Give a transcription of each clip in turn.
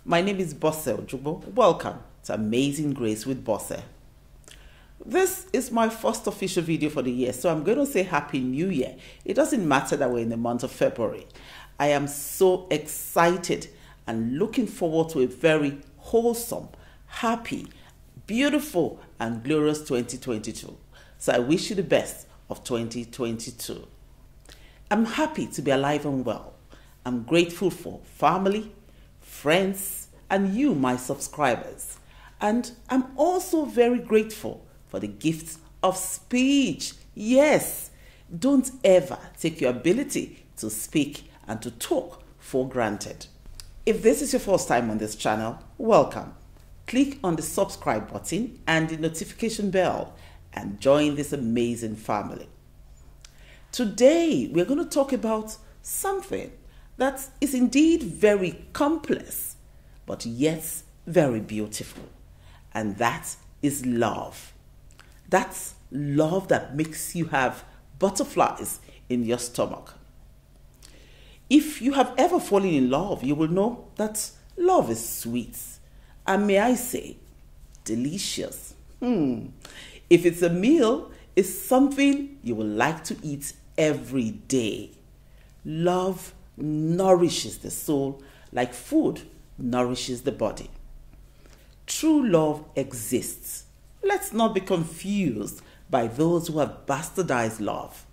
My name is Bosse Ojubo. Welcome to Amazing Grace with Bosse. This is my first official video for the year, so I'm going to say Happy New Year. It doesn't matter that we're in the month of February. I am so excited and looking forward to a very wholesome, happy, beautiful, and glorious 2022. So I wish you the best of 2022. I'm happy to be alive and well. I'm grateful for family, friends, and you, my subscribers. And I'm also very grateful for the gift of speech. Yes, don't ever take your ability to speak and to talk for granted. If this is your first time on this channel, welcome. Click on the subscribe button and the notification bell and join this amazing family. Today, we're going to talk about something that is indeed very complex, but yet very beautiful. And that is love. That's love that makes you have butterflies in your stomach. If you have ever fallen in love, you will know that love is sweet. And may I say, delicious. If it's a meal, it's something you will like to eat every day. Love nourishes the soul like food nourishes the body. True love exists. Let's not be confused by those who have bastardized love.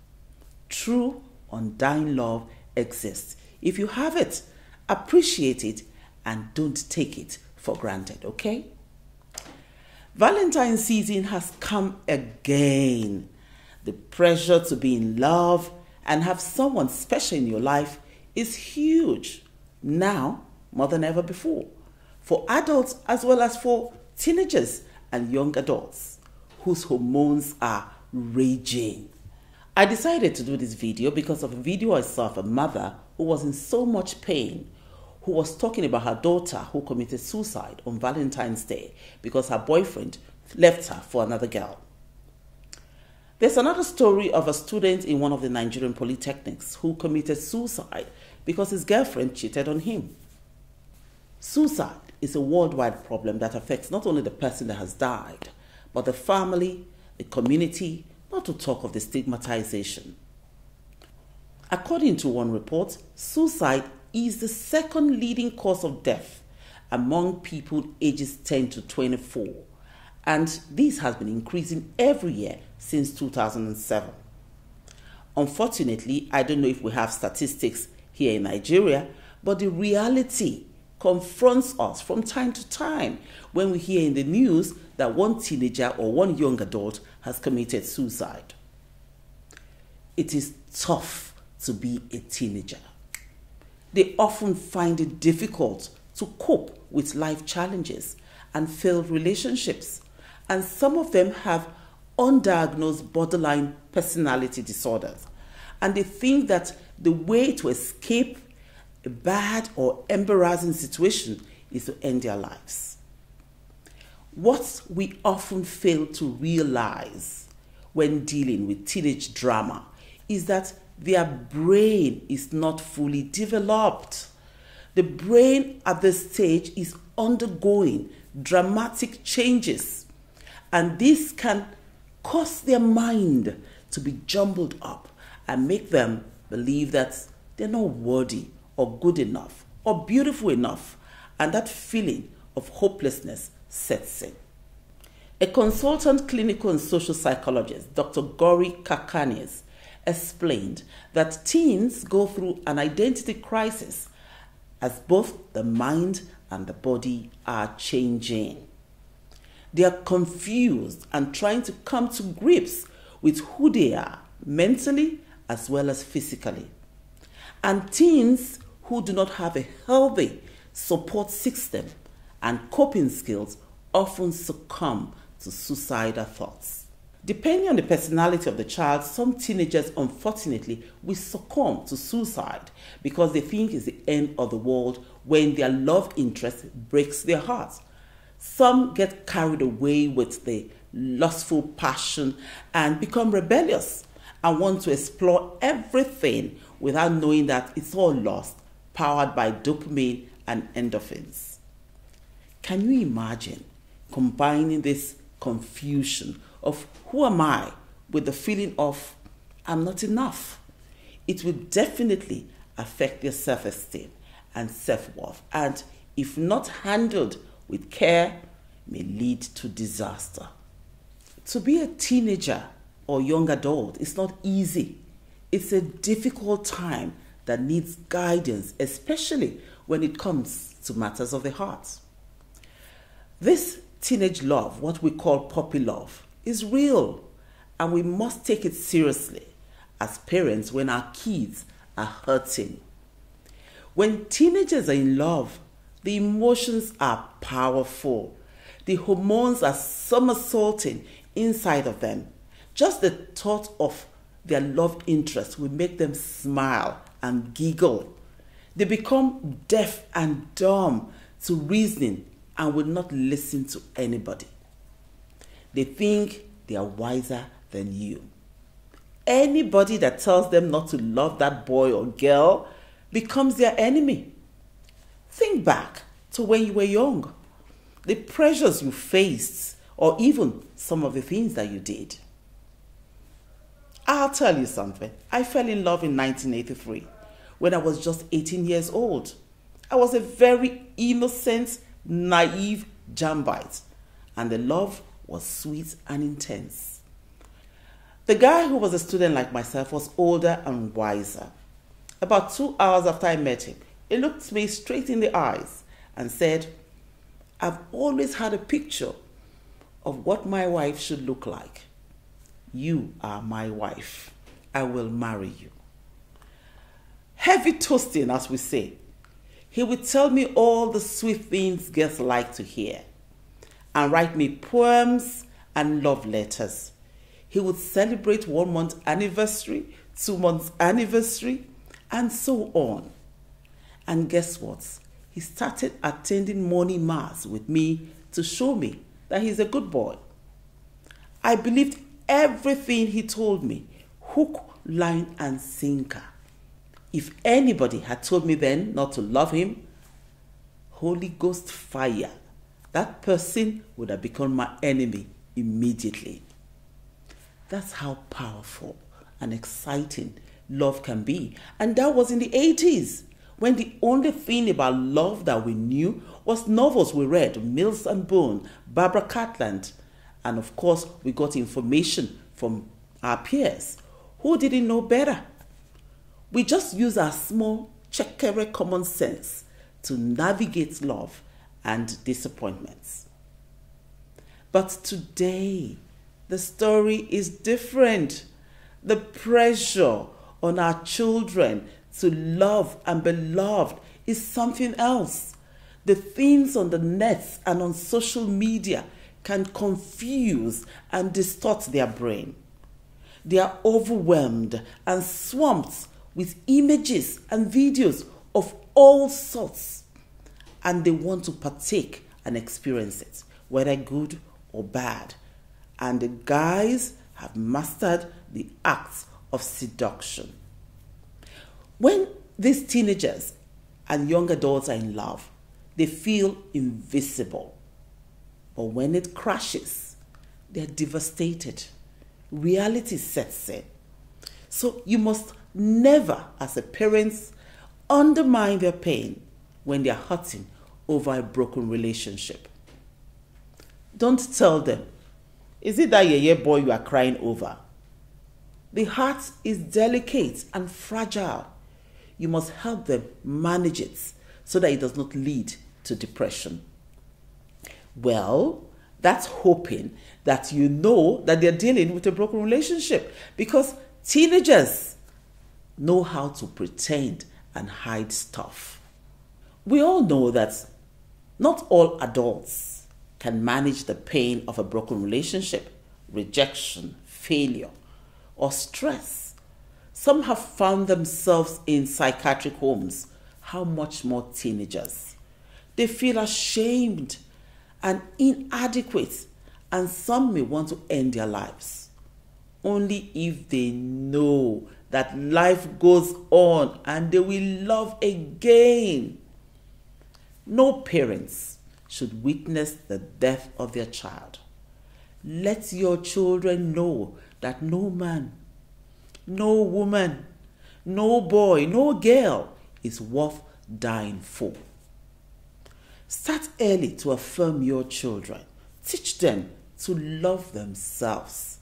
True, undying love exists. If you have it, appreciate it and don't take it for granted, okay? Valentine's season has come again. The pressure to be in love and have someone special in your life is huge, now more than ever before, for adults as well as for teenagers and young adults whose hormones are raging. I decided to do this video because of a video I saw of a mother who was in so much pain, who was talking about her daughter who committed suicide on Valentine's Day because her boyfriend left her for another girl. There's another story of a student in one of the Nigerian polytechnics who committed suicide because his girlfriend cheated on him. Suicide is a worldwide problem that affects not only the person that has died, but the family, the community, not to talk of the stigmatization. According to one report, suicide is the second leading cause of death among people ages 10 to 24, and this has been increasing every year since 2007. Unfortunately, I don't know if we have statistics here in Nigeria, but the reality confronts us from time to time when we hear in the news that one teenager or one young adult has committed suicide. It is tough to be a teenager. They often find it difficult to cope with life challenges and failed relationships, and some of them have undiagnosed borderline personality disorders, and they think that the way to escape a bad or embarrassing situation is to end their lives. What we often fail to realize when dealing with teenage drama is that their brain is not fully developed. The brain at this stage is undergoing dramatic changes, and this can cause their mind to be jumbled up and make them believe that they're not worthy or good enough or beautiful enough, and that feeling of hopelessness sets in. A consultant clinical and social psychologist, Dr. Gori Kakanis, explained that teens go through an identity crisis as both the mind and the body are changing. They are confused and trying to come to grips with who they are mentally as well as physically. And teens who do not have a healthy support system and coping skills often succumb to suicidal thoughts. Depending on the personality of the child, some teenagers unfortunately will succumb to suicide because they think it's the end of the world when their love interest breaks their heart. Some get carried away with the lustful passion and become rebellious and want to explore everything without knowing that it's all lost, powered by dopamine and endorphins. Can you imagine combining this confusion of who am I with the feeling of I'm not enough? It will definitely affect your self-esteem and self-worth, and if not handled with care, may lead to disaster. To be a teenager or young adult is not easy. It's a difficult time that needs guidance, especially when it comes to matters of the heart. This teenage love, what we call puppy love, is real, and we must take it seriously as parents when our kids are hurting. When teenagers are in love, the emotions are powerful. The hormones are somersaulting inside of them. Just the thought of their love interest will make them smile and giggle. They become deaf and dumb to reasoning and will not listen to anybody. They think they are wiser than you. Anybody that tells them not to love that boy or girl becomes their enemy. Think back to when you were young, the pressures you faced, or even some of the things that you did. I'll tell you something. I fell in love in 1983 when I was just 18 years old. I was a very innocent, naive jambite, and the love was sweet and intense. The guy who was a student like myself was older and wiser. About 2 hours after I met him, he looked me straight in the eyes and said, "I've always had a picture of what my wife should look like. You are my wife. I will marry you." Heavy toasting, as we say. He would tell me all the sweet things girls like to hear and write me poems and love letters. He would celebrate 1 month anniversary, 2 months anniversary, and so on. And guess what? He started attending morning mass with me to show me that he's a good boy. I believed everything he told me, hook, line, and sinker. If anybody had told me then not to love him, Holy Ghost fire, that person would have become my enemy immediately. That's how powerful and exciting love can be. And that was in the 80s, when the only thing about love that we knew was novels we read, Mills and Boone, Barbara Cartland, and of course we got information from our peers who didn't know better. We just use our small, checkere common sense to navigate love and disappointments. But today, the story is different. The pressure on our children to love and be loved is something else. The things on the nets and on social media can confuse and distort their brain. They are overwhelmed and swamped with images and videos of all sorts, and they want to partake and experience it, whether good or bad. And the guys have mastered the act of seduction. When these teenagers and young adults are in love, they feel invisible. But when it crashes, they're devastated. Reality sets in. So you must never, as a parent, undermine their pain when they're hurting over a broken relationship. Don't tell them, "Is it that yeye boy you are crying over?" The heart is delicate and fragile. You must help them manage it so that it does not lead to depression. Well, that's hoping that you know that they're dealing with a broken relationship, because teenagers know how to pretend and hide stuff. We all know that not all adults can manage the pain of a broken relationship, rejection, failure, or stress. Some have found themselves in psychiatric homes. How much more teenagers? They feel ashamed and inadequate, and some may want to end their lives. Only if they know that life goes on and they will love again. No parents should witness the death of their child. Let your children know that no man, no woman, no boy, no girl is worth dying for. Start early to affirm your children. Teach them to love themselves.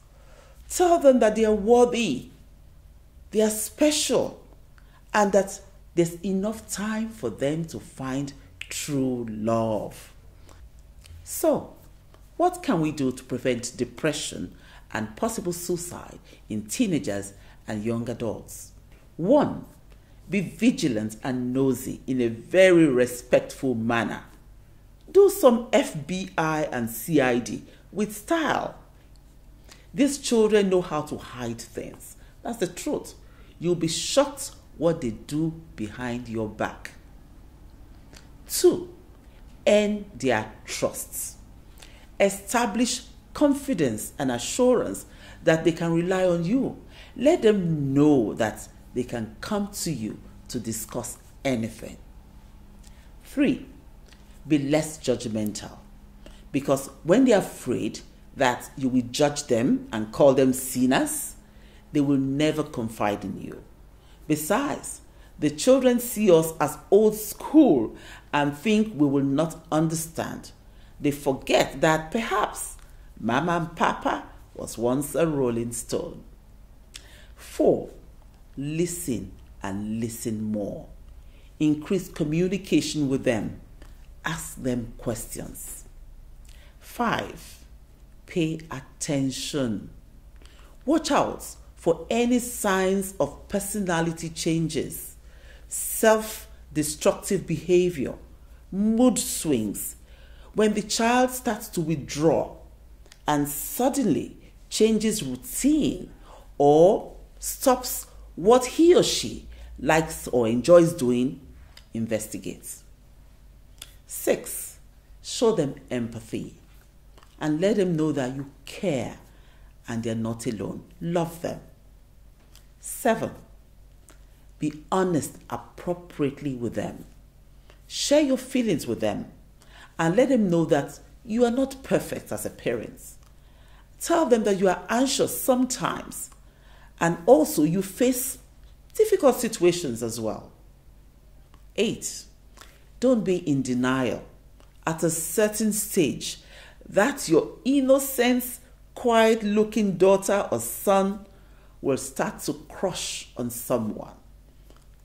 Tell them that they are worthy, they are special, and that there's enough time for them to find true love. So, what can we do to prevent depression and possible suicide in teenagers and young adults? 1. Be vigilant and nosy in a very respectful manner. Do some FBI and CID with style. These children know how to hide things. That's the truth. You'll be shocked what they do behind your back. 2. Earn their trust. Establish confidence and assurance that they can rely on you. Let them know that they can come to you to discuss anything. 3. Be less judgmental, because when they're afraid that you will judge them and call them sinners, they will never confide in you. Besides, the children see us as old school and think we will not understand. They forget that perhaps Mama and Papa was once a rolling stone. 4. Listen and listen more. Increase communication with them. Ask them questions. 5. Pay attention. Watch out for any signs of personality changes, self-destructive behavior, mood swings. When the child starts to withdraw and suddenly changes routine or stops what he or she likes or enjoys doing, investigate. 6. Show them empathy and let them know that you care and they're not alone. Love them. 7. Be honest appropriately with them. Share your feelings with them and let them know that you are not perfect as a parent. Tell them that you are anxious sometimes and also you face difficult situations as well. 8. Don't be in denial at a certain stage that your innocent, quiet-looking daughter or son will start to crush on someone.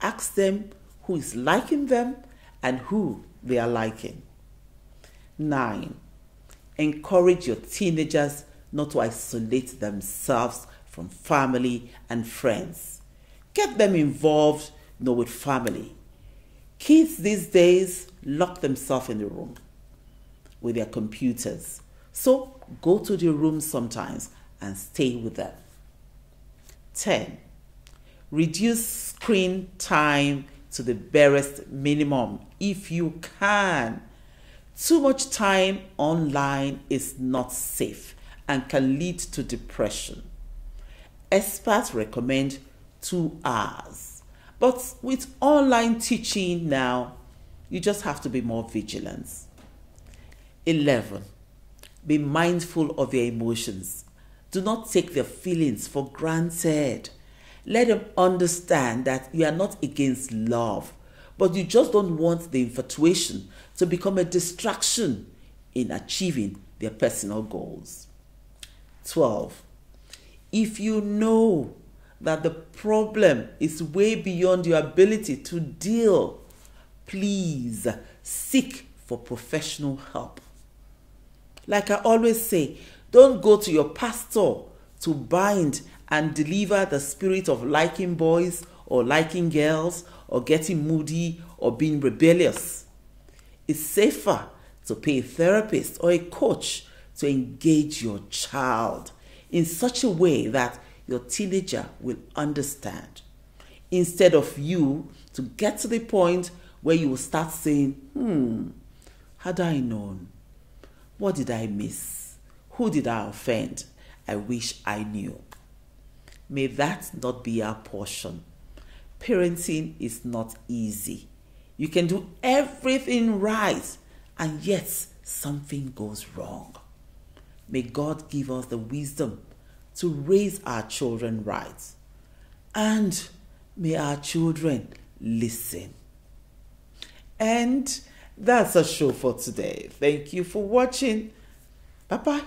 Ask them who is liking them and who they are liking. 9. Encourage your teenagers not to isolate themselves from family and friends. Get them involved, with family. Kids these days lock themselves in the room with their computers. So go to the room sometimes and stay with them. 10. Reduce screen time to the barest minimum if you can. Too much time online is not safe and can lead to depression. Experts recommend 2 hours. But with online teaching now, you just have to be more vigilant. 11. Be mindful of their emotions. Do not take their feelings for granted. Let them understand that you are not against love, but you just don't want the infatuation to become a distraction in achieving their personal goals. 12. If you know that the problem is way beyond your ability to deal, please seek for professional help. Like I always say, don't go to your pastor to bind and deliver the spirit of liking boys or liking girls or getting moody or being rebellious. It's safer to pay a therapist or a coach to engage your child in such a way that your teenager will understand, instead of you to get to the point where you will start saying, had I known? What did I miss? Who did I offend? I wish I knew. May that not be our portion. Parenting is not easy. You can do everything right and yet something goes wrong. May God give us the wisdom to raise our children right, and may our children listen. And that's a show for today. Thank you for watching. Bye-bye.